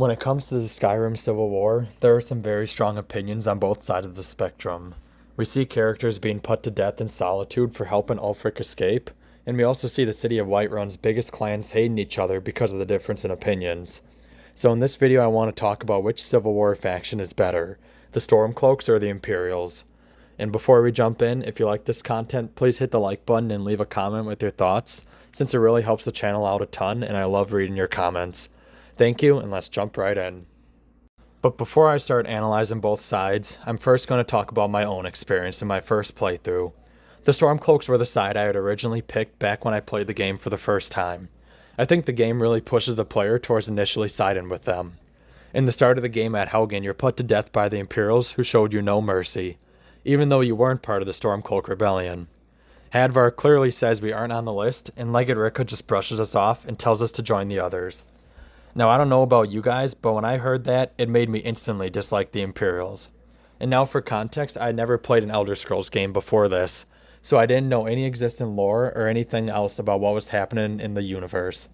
When it comes to the Skyrim Civil War, there are some very strong opinions on both sides of the spectrum. We see characters being put to death in solitude for helping Ulfric escape, and we also see the city of Whiterun's biggest clans hating each other because of the difference in opinions. So in this video I want to talk about which Civil War faction is better, the Stormcloaks or the Imperials. And before we jump in, if you like this content, please hit the like button and leave a comment with your thoughts, since it really helps the channel out a ton and I love reading your comments. Thank you, and let's jump right in. But before I start analyzing both sides, I'm first going to talk about my own experience in my first playthrough. The Stormcloaks were the side I had originally picked back when I played the game for the first time. I think the game really pushes the player towards initially siding with them. In the start of the game at Helgen, you're put to death by the Imperials, who showed you no mercy, even though you weren't part of the Stormcloak Rebellion. Hadvar clearly says we aren't on the list, and Legged Ricka just brushes us off and tells us to join the others. Now, I don't know about you guys, but when I heard that, it made me instantly dislike the Imperials. And now for context, I had never played an Elder Scrolls game before this, so I didn't know any existing lore or anything else about what was happening in the universe.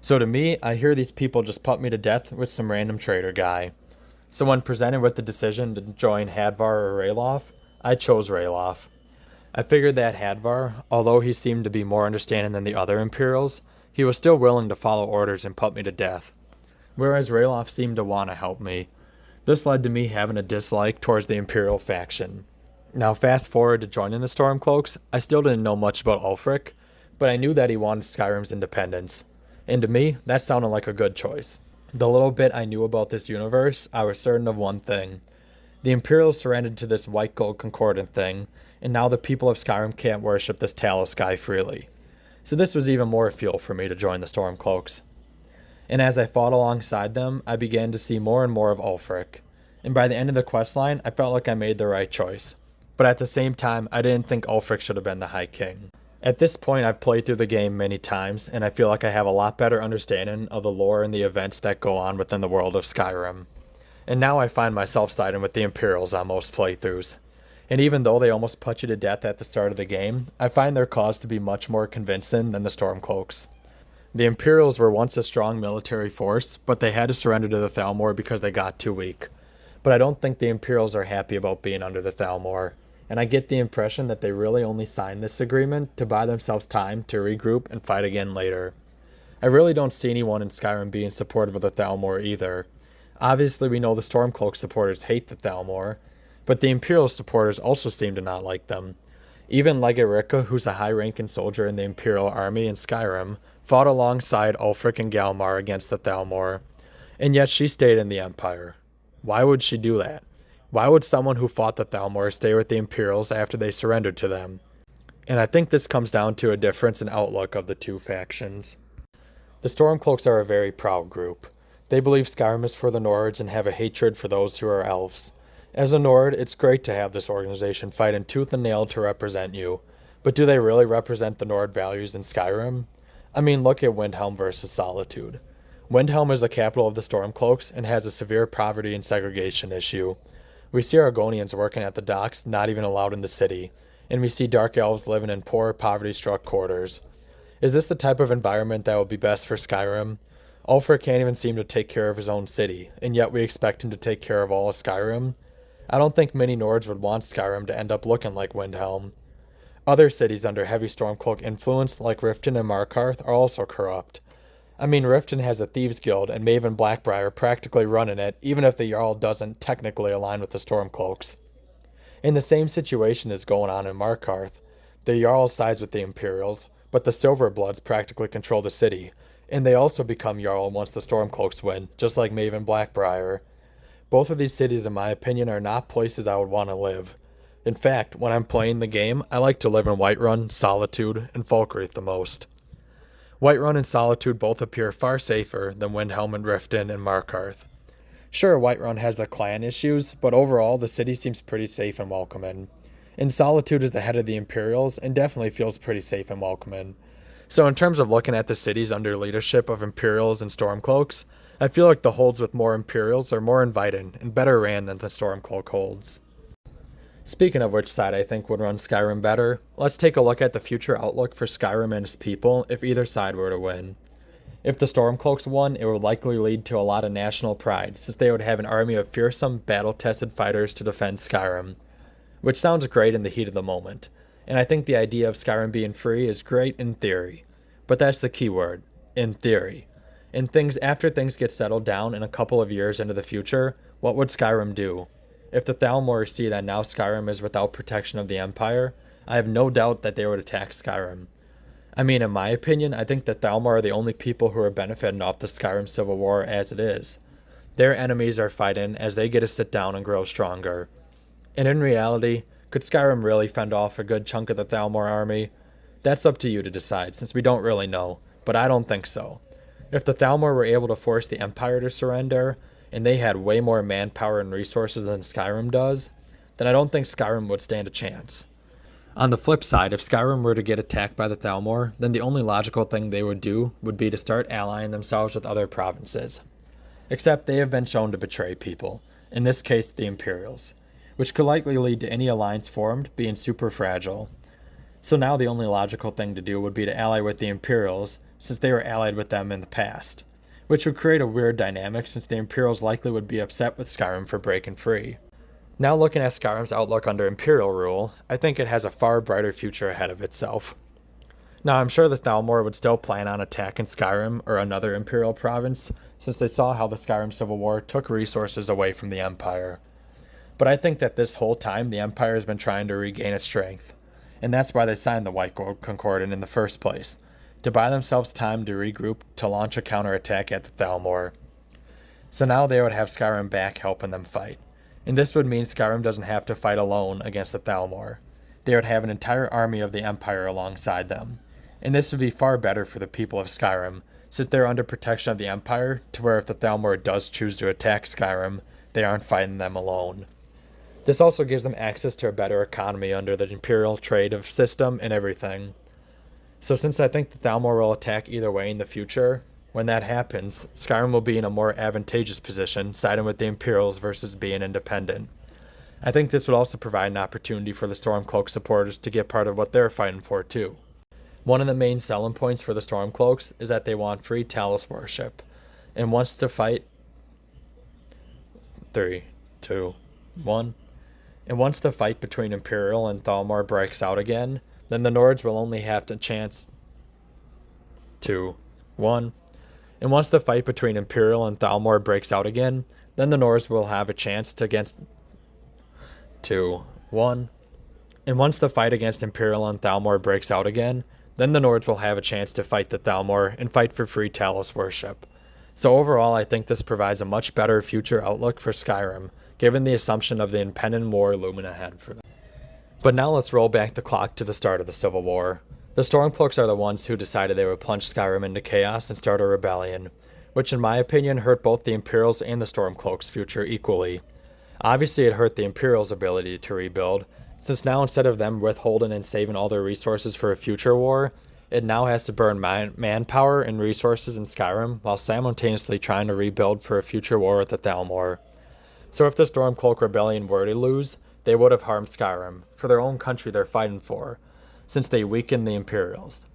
So to me, I hear these people just put me to death with some random traitor guy. So when presented with the decision to join Hadvar or Ralof, I chose Ralof. I figured that Hadvar, although he seemed to be more understanding than the other Imperials, he was still willing to follow orders and put me to death, whereas Ralof seemed to want to help me. This led to me having a dislike towards the Imperial faction. Now fast forward to joining the Stormcloaks, I still didn't know much about Ulfric, but I knew that he wanted Skyrim's independence, and to me, that sounded like a good choice. The little bit I knew about this universe, I was certain of one thing. The Imperials surrendered to this white gold concordant thing, and now the people of Skyrim can't worship this Talos guy freely. So this was even more fuel for me to join the Stormcloaks. And as I fought alongside them, I began to see more and more of Ulfric. And by the end of the questline, I felt like I made the right choice. But at the same time, I didn't think Ulfric should have been the High King. At this point, I've played through the game many times, and I feel like I have a lot better understanding of the lore and the events that go on within the world of Skyrim. And now I find myself siding with the Imperials on most playthroughs. And even though they almost put you to death at the start of the game, I find their cause to be much more convincing than the Stormcloaks. The Imperials were once a strong military force, but they had to surrender to the Thalmor because they got too weak. But I don't think the Imperials are happy about being under the Thalmor, and I get the impression that they really only signed this agreement to buy themselves time to regroup and fight again later. I really don't see anyone in Skyrim being supportive of the Thalmor either. Obviously we know the Stormcloak supporters hate the Thalmor, but the Imperial supporters also seem to not like them. Even Legged Ricka, who's a high-ranking soldier in the Imperial army in Skyrim, fought alongside Ulfric and Galmar against the Thalmor, and yet she stayed in the Empire. Why would she do that? Why would someone who fought the Thalmor stay with the Imperials after they surrendered to them? And I think this comes down to a difference in outlook of the two factions. The Stormcloaks are a very proud group. They believe Skyrim is for the Nords and have a hatred for those who are elves. As a Nord, it's great to have this organization fighting tooth and nail to represent you, but do they really represent the Nord values in Skyrim? I mean, look at Windhelm versus Solitude. Windhelm is the capital of the Stormcloaks and has a severe poverty and segregation issue. We see Argonians working at the docks, not even allowed in the city, and we see Dark Elves living in poor, poverty-struck quarters. Is this the type of environment that would be best for Skyrim? Ulfric can't even seem to take care of his own city, and yet we expect him to take care of all of Skyrim? I don't think many Nords would want Skyrim to end up looking like Windhelm. Other cities under heavy Stormcloak influence, like Riften and Markarth, are also corrupt. I mean, Riften has a Thieves Guild, and Maven Blackbriar practically running it, even if the Jarl doesn't technically align with the Stormcloaks. And the same situation is going on in Markarth. The Jarl sides with the Imperials, but the Silverbloods practically control the city, and they also become Jarl once the Stormcloaks win, just like Maven Blackbriar. Both of these cities, in my opinion, are not places I would want to live. In fact, when I'm playing the game, I like to live in Whiterun, Solitude, and Falkreath the most. Whiterun and Solitude both appear far safer than Windhelm and Riften and Markarth. Sure, Whiterun has the clan issues, but overall the city seems pretty safe and welcoming. And Solitude is the head of the Imperials and definitely feels pretty safe and welcoming. So in terms of looking at the cities under leadership of Imperials and Stormcloaks, I feel like the holds with more Imperials are more inviting and better ran than the Stormcloak holds. Speaking of which side I think would run Skyrim better, let's take a look at the future outlook for Skyrim and its people if either side were to win. If the Stormcloaks won, it would likely lead to a lot of national pride, since they would have an army of fearsome, battle-tested fighters to defend Skyrim. Which sounds great in the heat of the moment, and I think the idea of Skyrim being free is great in theory. But that's the key word, in theory. After things get settled down in a couple of years into the future, what would Skyrim do? If the Thalmor see that now Skyrim is without protection of the Empire, I have no doubt that they would attack Skyrim. I mean, in my opinion, I think the Thalmor are the only people who are benefiting off the Skyrim Civil War as it is. Their enemies are fighting as they get to sit down and grow stronger. And in reality, could Skyrim really fend off a good chunk of the Thalmor army? That's up to you to decide, since we don't really know, but I don't think so. If the Thalmor were able to force the Empire to surrender, and they had way more manpower and resources than Skyrim does, then I don't think Skyrim would stand a chance. On the flip side, if Skyrim were to get attacked by the Thalmor, then the only logical thing they would do would be to start allying themselves with other provinces. Except they have been shown to betray people, in this case the Imperials, which could likely lead to any alliance formed being super fragile. So now the only logical thing to do would be to ally with the Imperials, since they were allied with them in the past, which would create a weird dynamic since the Imperials likely would be upset with Skyrim for breaking free. Now looking at Skyrim's outlook under Imperial rule, I think it has a far brighter future ahead of itself. Now I'm sure the Thalmor would still plan on attacking Skyrim or another Imperial province, since they saw how the Skyrim Civil War took resources away from the Empire. But I think that this whole time the Empire has been trying to regain its strength, and that's why they signed the White Gold Concordant in the first place, to buy themselves time to regroup to launch a counterattack at the Thalmor. So now they would have Skyrim back helping them fight. And this would mean Skyrim doesn't have to fight alone against the Thalmor. They would have an entire army of the Empire alongside them. And this would be far better for the people of Skyrim, since they're under protection of the Empire, to where if the Thalmor does choose to attack Skyrim, they aren't fighting them alone. This also gives them access to a better economy under the Imperial trade system and everything. So since I think the Thalmor will attack either way in the future, when that happens, Skyrim will be in a more advantageous position, siding with the Imperials versus being independent. I think this would also provide an opportunity for the Stormcloak supporters to get part of what they're fighting for too. One of the main selling points for the Stormcloaks is that they want free Talos worship, and wants to fight 3, 2, 1. And once the fight between Imperial and Thalmor breaks out again, then the Nords will only have the chance 2, 1. And once the fight between Imperial and Thalmor breaks out again, then the Nords will have a chance to against 2, 1. And once the fight against Imperial and Thalmor breaks out again, then the Nords will have a chance to fight the Thalmor and fight for free Talos worship. So overall, I think this provides a much better future outlook for Skyrim, given the assumption of the impending war looming ahead for them. But now let's roll back the clock to the start of the Civil War. The Stormcloaks are the ones who decided they would plunge Skyrim into chaos and start a rebellion, which in my opinion hurt both the Imperials and the Stormcloaks' future equally. Obviously it hurt the Imperials' ability to rebuild, since now instead of them withholding and saving all their resources for a future war, it now has to burn manpower and resources in Skyrim while simultaneously trying to rebuild for a future war with the Thalmor. So if the Stormcloak rebellion were to lose, they would have harmed Skyrim, for their own country they're fighting for, since they weakened the Imperials.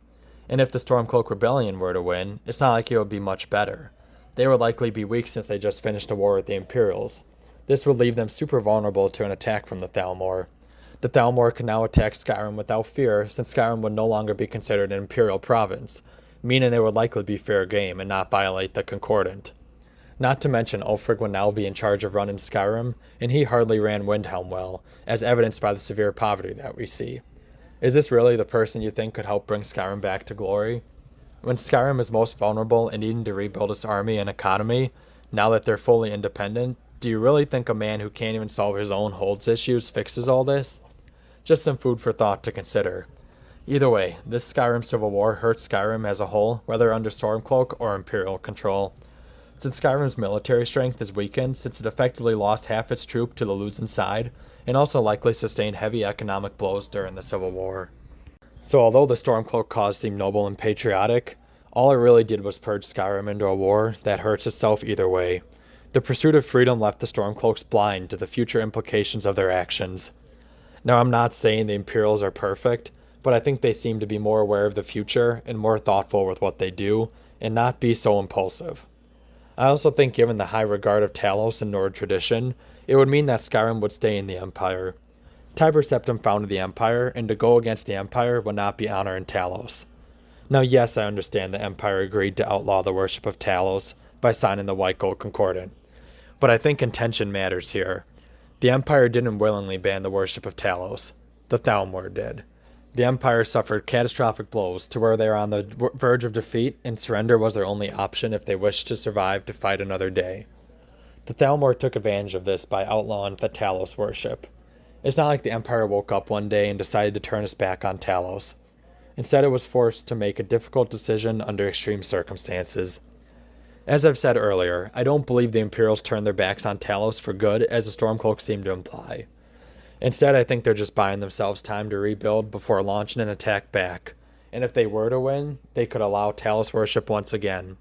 And if the Stormcloak rebellion were to win, it's not like it would be much better. They would likely be weak since they just finished a war with the Imperials. This would leave them super vulnerable to an attack from the Thalmor. The Thalmor could now attack Skyrim without fear, since Skyrim would no longer be considered an Imperial province, meaning they would likely be fair game and not violate the Concordant. Not to mention Ulfric would now be in charge of running Skyrim, and he hardly ran Windhelm well, as evidenced by the severe poverty that we see. Is this really the person you think could help bring Skyrim back to glory? When Skyrim is most vulnerable and needing to rebuild its army and economy, now that they're fully independent, do you really think a man who can't even solve his own holds issues fixes all this? Just some food for thought to consider. Either way, this Skyrim Civil War hurts Skyrim as a whole, whether under Stormcloak or Imperial control. Since Skyrim's military strength is weakened, since it effectively lost half its troop to the losing side, and also likely sustained heavy economic blows during the Civil War. So although the Stormcloak cause seemed noble and patriotic, all it really did was purge Skyrim into a war that hurts itself either way. The pursuit of freedom left the Stormcloaks blind to the future implications of their actions. Now I'm not saying the Imperials are perfect, but I think they seem to be more aware of the future and more thoughtful with what they do, and not be so impulsive. I also think given the high regard of Talos in Nord tradition, it would mean that Skyrim would stay in the Empire. Tiber Septim founded the Empire, and to go against the Empire would not be honor in Talos. Now yes, I understand the Empire agreed to outlaw the worship of Talos by signing the White Gold Concordat, but I think intention matters here. The Empire didn't willingly ban the worship of Talos. The Thalmor did. The Empire suffered catastrophic blows to where they were on the verge of defeat, and surrender was their only option if they wished to survive to fight another day. The Thalmor took advantage of this by outlawing the Talos worship. It's not like the Empire woke up one day and decided to turn its back on Talos. Instead, it was forced to make a difficult decision under extreme circumstances. As I've said earlier, I don't believe the Imperials turned their backs on Talos for good, as the Stormcloaks seem to imply. Instead, I think they're just buying themselves time to rebuild before launching an attack back, and if they were to win, they could allow Talos worship once again.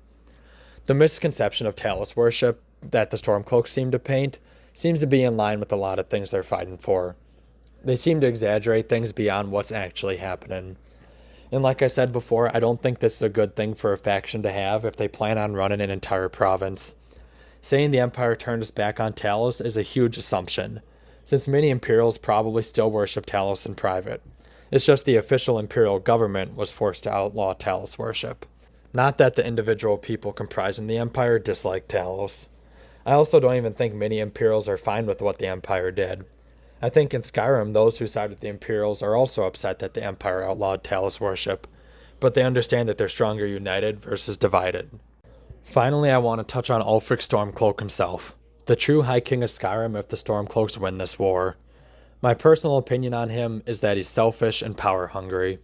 The misconception of Talos worship that the Stormcloaks seem to paint seems to be in line with a lot of things they're fighting for. They seem to exaggerate things beyond what's actually happening. And like I said before, I don't think this is a good thing for a faction to have if they plan on running an entire province. Saying the Empire turned its back on Talos is a huge assumption, since many Imperials probably still worship Talos in private. It's just the official Imperial government was forced to outlaw Talos worship. Not that the individual people comprising the Empire dislike Talos. I also don't even think many Imperials are fine with what the Empire did. I think in Skyrim, those who side with the Imperials are also upset that the Empire outlawed Talos worship, but they understand that they're stronger united versus divided. Finally, I want to touch on Ulfric Stormcloak himself, the true High King of Skyrim if the Stormcloaks win this war. My personal opinion on him is that he's selfish and power hungry.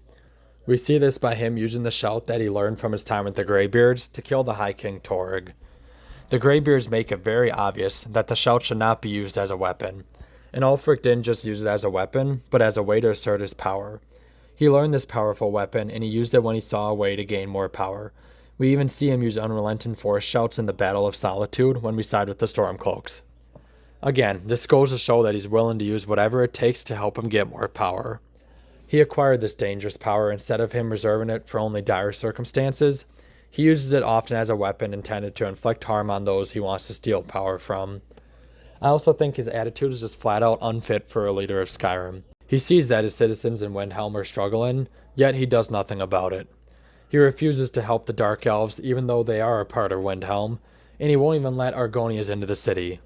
We see this by him using the shout that he learned from his time with the Greybeards to kill the High King Torg. The Greybeards make it very obvious that the shout should not be used as a weapon. And Ulfric didn't just use it as a weapon, but as a way to assert his power. He learned this powerful weapon, and he used it when he saw a way to gain more power. We even see him use unrelenting force shouts in the Battle of Solitude when we side with the Stormcloaks. Again, this goes to show that he's willing to use whatever it takes to help him get more power. He acquired this dangerous power instead of him reserving it for only dire circumstances. He uses it often as a weapon intended to inflict harm on those he wants to steal power from. I also think his attitude is just flat out unfit for a leader of Skyrim. He sees that his citizens in Windhelm are struggling, yet he does nothing about it. He refuses to help the Dark Elves even though they are a part of Windhelm, and he won't even let Argonians into the city.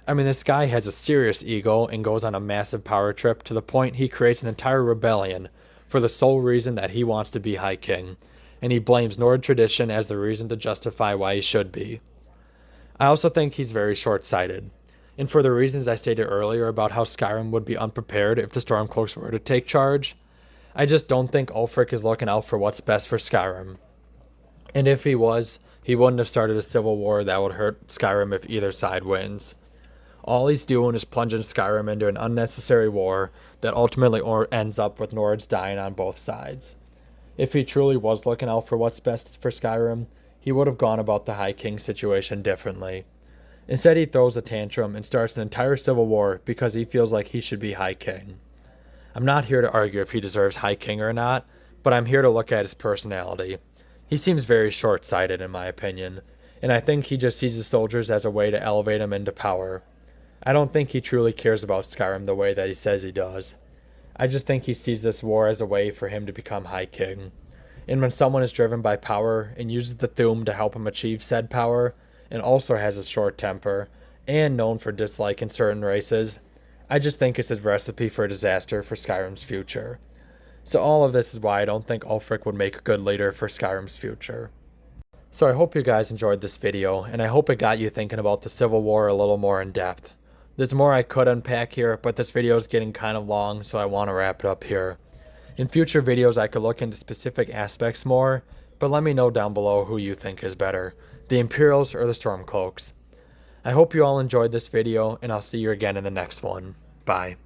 I mean, this guy has a serious ego and goes on a massive power trip to the point he creates an entire rebellion for the sole reason that he wants to be High King, and he blames Nord tradition as the reason to justify why he should be. I also think he's very short-sighted. And for the reasons I stated earlier about how Skyrim would be unprepared if the Stormcloaks were to take charge, I just don't think Ulfric is looking out for what's best for Skyrim. And if he was, he wouldn't have started a civil war that would hurt Skyrim if either side wins. All he's doing is plunging Skyrim into an unnecessary war that ultimately ends up with Nords dying on both sides. If he truly was looking out for what's best for Skyrim, he would have gone about the High King situation differently. Instead, he throws a tantrum and starts an entire civil war because he feels like he should be High King. I'm not here to argue if he deserves High King or not, but I'm here to look at his personality. He seems very short-sighted in my opinion, and I think he just sees his soldiers as a way to elevate him into power. I don't think he truly cares about Skyrim the way that he says he does. I just think he sees this war as a way for him to become High King. And when someone is driven by power and uses the Thu'um to help him achieve said power, and also has a short temper, and known for disliking certain races, I just think it's a recipe for disaster for Skyrim's future. So all of this is why I don't think Ulfric would make a good leader for Skyrim's future. So I hope you guys enjoyed this video, and I hope it got you thinking about the Civil War a little more in depth. There's more I could unpack here, but this video is getting kind of long, so I want to wrap it up here. In future videos I could look into specific aspects more, but let me know down below who you think is better, the Imperials or the Stormcloaks. I hope you all enjoyed this video, and I'll see you again in the next one. Bye.